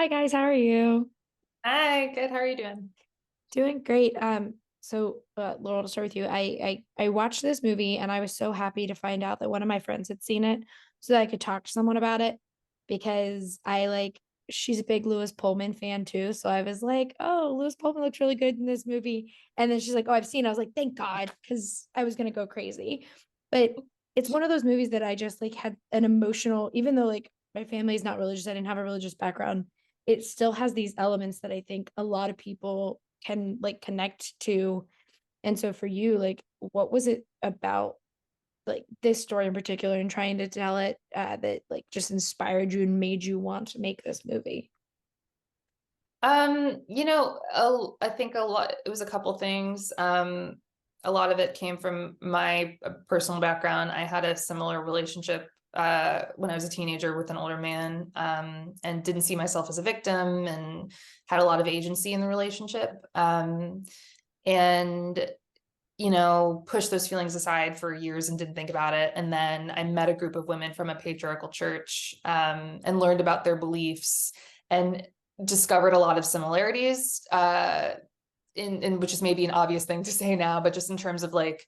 Hi guys, how are you? Hi, good. How are you doing? Doing great. Laurel, to start with you, I watched this movie and I was so happy to find out that one of my friends had seen it so that I could talk to someone about it because she's a big Lewis Pullman fan too. So I was like, oh, Lewis Pullman looks really good in this movie. And then she's like, oh, I've seen it. I was like, thank God, because I was gonna go crazy. But it's one of those movies that I just like had an emotional, even though like my family is not religious, I didn't have a religious background, it still has these elements that I think a lot of people can like connect to. And so for you, like, what was it about like this story in particular and trying to tell it that like just inspired you and made you want to make this movie? I think a lot, it was a couple things. A lot of it came from my personal background. I had a similar relationship when I was a teenager with an older man, and didn't see myself as a victim and had a lot of agency in the relationship. And pushed those feelings aside for years and didn't think about it. And then I met a group of women from a patriarchal church, and learned about their beliefs and discovered a lot of similarities, in which is maybe an obvious thing to say now, but just in terms of like,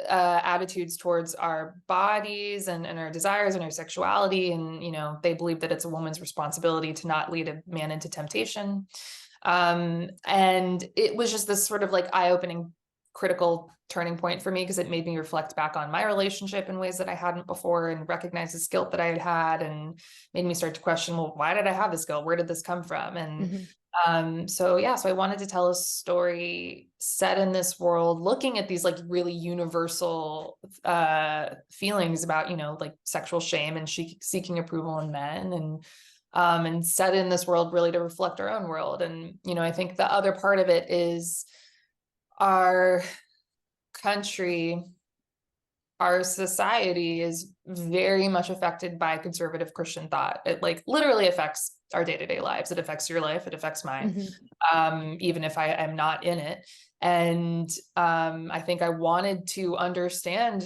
attitudes towards our bodies and our desires and our sexuality. And, they believe that it's a woman's responsibility to not lead a man into temptation. And it was just this sort of like eye-opening critical turning point for me because it made me reflect back on my relationship in ways that I hadn't before and recognize the guilt that I had and made me start to question, well, why did I have this guilt? Where did this come from? And Mhm. so I wanted to tell a story set in this world, looking at these like really universal feelings about, like sexual shame and seeking approval in men, and set in this world really to reflect our own world. And, I think the other part of it is our country, our society is very much affected by conservative Christian thought. It like literally affects our day-to-day lives. It affects your life. It affects mine. Mhm. Even if I am not in it. And I think I wanted to understand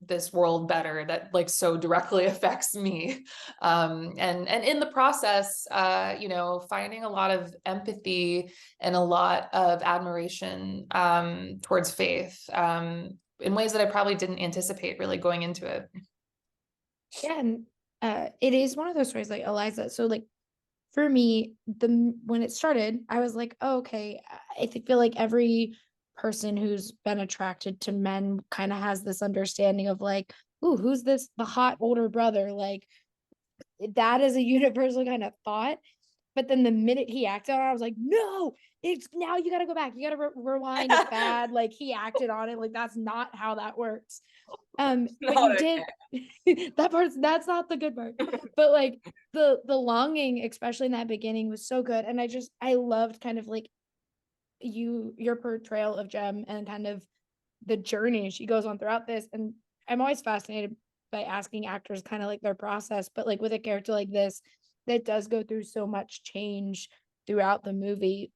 this world better that like so directly affects me. And in the process, finding a lot of empathy and a lot of admiration towards faith, in ways that I probably didn't anticipate really going into it. Yeah, and it is one of those stories like Eliza. So like for me, the when it started, I was like, oh, okay. Feel like every person who's been attracted to men kind of has this understanding of like, ooh, who's this the hot older brother? Like that is a universal kind of thought. But then the minute he acted on it, I was like, no, it's now you got to go back. You got to rewind. It's bad. Like he acted on it. Like that's not how that works. But Not you okay. did that's not the good part. But like the longing, especially in that beginning, was so good. And I loved kind of like your portrayal of Jem and kind of the journey she goes on throughout this. And I'm always fascinated by asking actors kind of like their process, but like with a character like this that does go through so much change throughout the movie,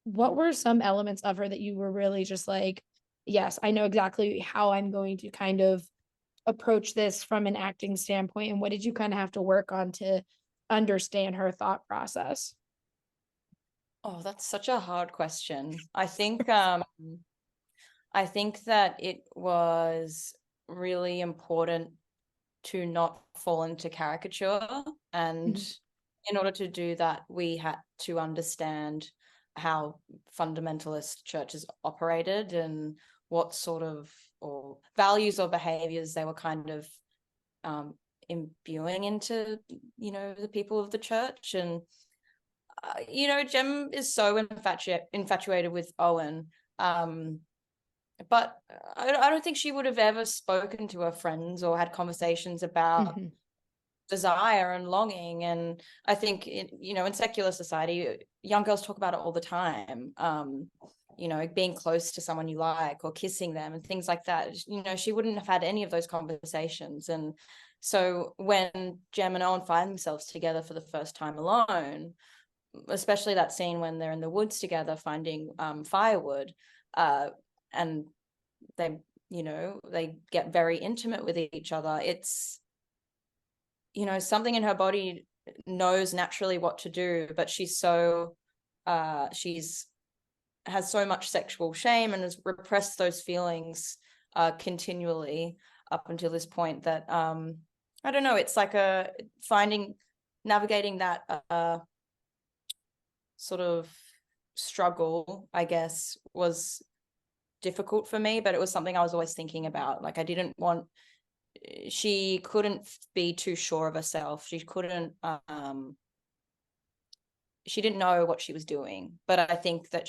what were some elements of her that you were really just like, yes, I know exactly how I'm going to kind of approach this from an acting standpoint, and what did you kind of have to work on to understand her thought process? Oh, that's such a hard question. I think that it was really important to not fall into caricature. And Mhm. in order to do that, we had to understand how fundamentalist churches operated and what sort of or values or behaviors they were kind of um, imbuing into, the people of the church. And Jem is so infatuated with Owen. But I don't think she would have ever spoken to her friends or had conversations about Mhm. desire and longing. And I think, in secular society, young girls talk about it all the time. Being close to someone you like or kissing them and things like that. She wouldn't have had any of those conversations. And so when Jem and Owen find themselves together for the first time alone, especially that scene when they're in the woods together finding firewood, and they get very intimate with each other. It's something in her body knows naturally what to do, but she's so has so much sexual shame and has repressed those feelings continually up until this point that I don't know, it's like navigating that sort of struggle, I guess, was difficult for me, but it was something I was always thinking about. Like, she couldn't be too sure of herself. She didn't know what she was doing, but I think that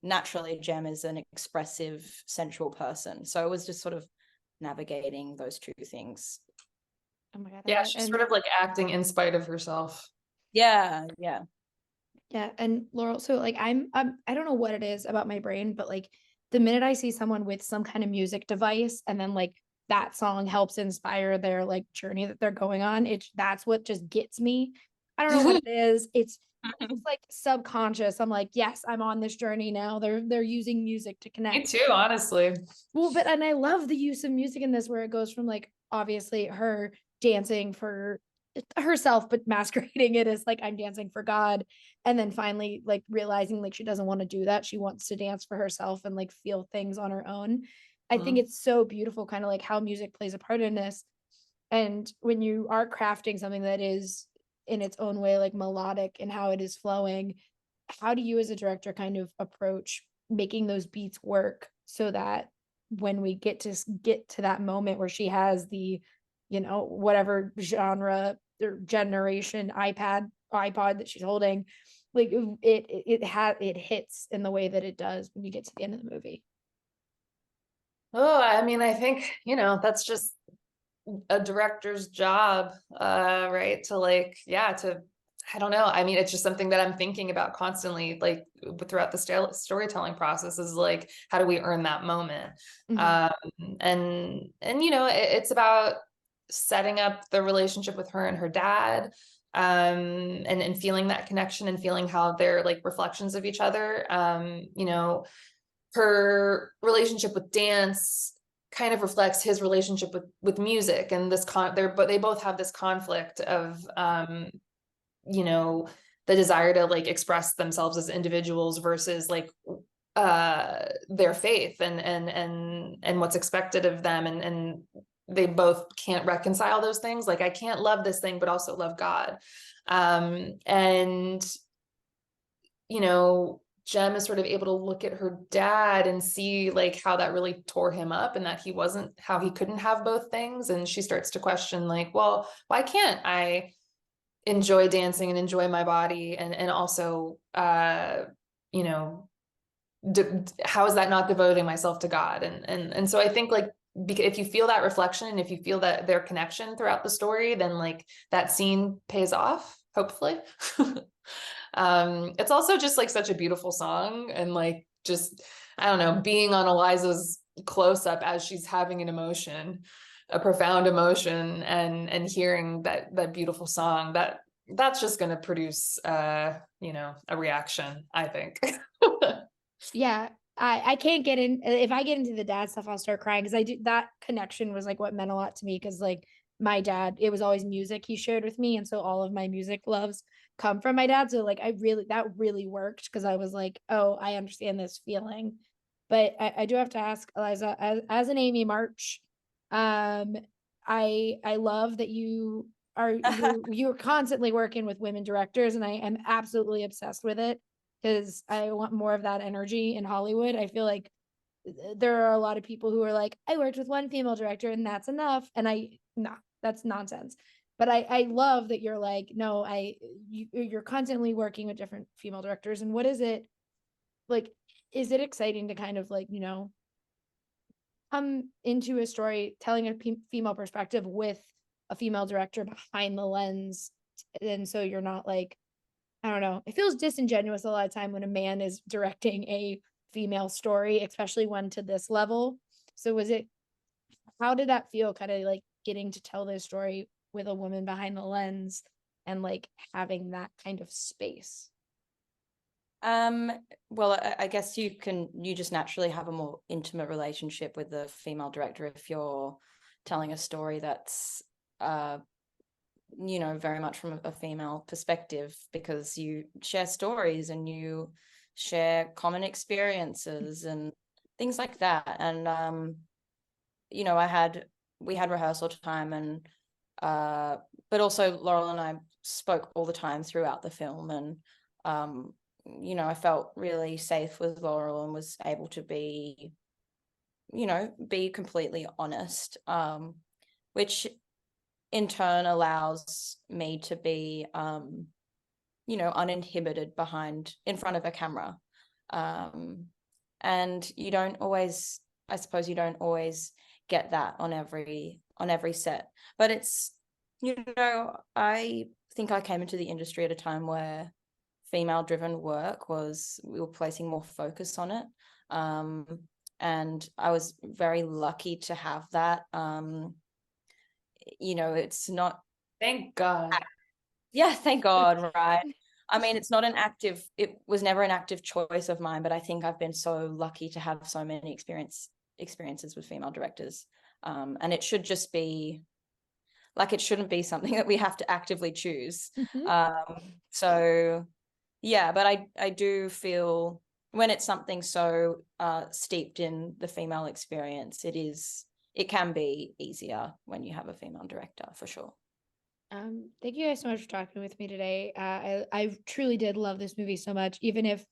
naturally, Jem is an expressive, sensual person. So it was just sort of navigating those two things. Oh my God. Yeah, she's sort of like acting in spite of herself. Yeah. Yeah. And Laurel, so like I don't know what it is about my brain, but like the minute I see someone with some kind of music device and then like that song helps inspire their like journey that they're going on, that's what just gets me. I don't know what it is. It's like subconscious. I'm like, yes, I'm on this journey now. They're using music to connect. Me too, honestly. Well, and I love the use of music in this, where it goes from like obviously her dancing for herself, but masquerading it as like I'm dancing for God, and then finally like realizing like she doesn't want to do that. She wants to dance for herself and like feel things on her own. I think it's so beautiful, kind of like how music plays a part in this. And when you are crafting something that is in its own way like melodic and how it is flowing, how do you as a director kind of approach making those beats work so that when we get to that moment where she has the, whatever genre or generation iPod that she's holding, like it hits in the way that it does when you get to the end of the movie? Oh, I mean, I think, that's just a director's job, right? To like, I don't know. I mean, it's just something that I'm thinking about constantly, like throughout the storytelling process, is like, how do we earn that moment? And it's about setting up the relationship with her and her dad, and feeling that connection and feeling how they're like reflections of each other. Her relationship with dance kind of reflects his relationship with music, and they both have this conflict of the desire to like express themselves as individuals versus like their faith and what's expected of them, and they both can't reconcile those things. Like, I can't love this thing but also love God. And Jem is sort of able to look at her dad and see like how that really tore him up, and that how he couldn't have both things. And she starts to question like, well, why can't I enjoy dancing and enjoy my body and also, how is that not devoting myself to God? And so I think like, if you feel that reflection and if you feel that their connection throughout the story, then like that scene pays off, hopefully. It's also just like such a beautiful song, and like, just, I don't know, being on Eliza's close up as she's having an emotion, a profound emotion, and hearing that beautiful song, that's just going to produce a reaction, I think. Yeah. I can't get in. If I get into the dad stuff, I'll start crying, because that connection was like what meant a lot to me, because like my dad, it was always music he shared with me, and so all of my music loves come from my dad. So like that really worked, because I was like, oh, I understand this feeling. But I do have to ask, Eliza, as an Amy March, I love that you're constantly working with women directors, and I am absolutely obsessed with it, because I want more of that energy in Hollywood. I feel like there are a lot of people who are like, I worked with one female director and that's enough. And that's nonsense. But I love that you're like, no, you're constantly working with different female directors. And what is it like? Is it exciting to kind of like, come into a story telling a female perspective with a female director behind the lens? And so you're not like, I don't know. It feels disingenuous a lot of time when a man is directing a female story, especially one to this level. So how did that feel, kind of like getting to tell this story with a woman behind the lens and like having that kind of space? Well, I guess you just naturally have a more intimate relationship with the female director if you're telling a story that's you know, very much from a female perspective, because you share stories and you share common experiences and things like that. And you know, we had rehearsal time, and but also Laurel and I spoke all the time throughout the film, and you know, I felt really safe with Laurel and was able to be, you know, be completely honest, which in turn allows me to be, you know, uninhibited in front of a camera. And you don't always, I suppose you don't always get that on every set, but it's, you know, I think I came into the industry at a time where female driven work we were placing more focus on it. And I was very lucky to have that. You know, it's not, Thank God. yeah, thank God, right? I mean, it was never an active choice of mine, but I think I've been so lucky to have so many experiences with female directors. And it should just be like, it shouldn't be something that we have to actively choose. So yeah, but I do feel when it's something so steeped in the female experience, it can be easier when you have a female director, for sure. Thank you guys so much for talking with me today. I truly did love this movie so much, even if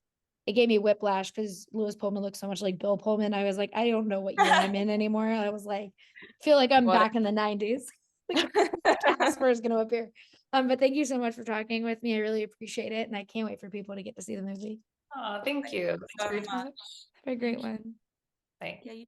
it gave me whiplash because Lewis Pullman looks so much like Bill Pullman. I was like, I don't know what year I'm in anymore. I was like, feel like I'm back in the 90s. Like, Casper is going to appear. But thank you so much for talking with me. I really appreciate it, and I can't wait for people to get to see the movie. Oh, thank you. Thanks for your time. Have a great one. Bye. Yeah, you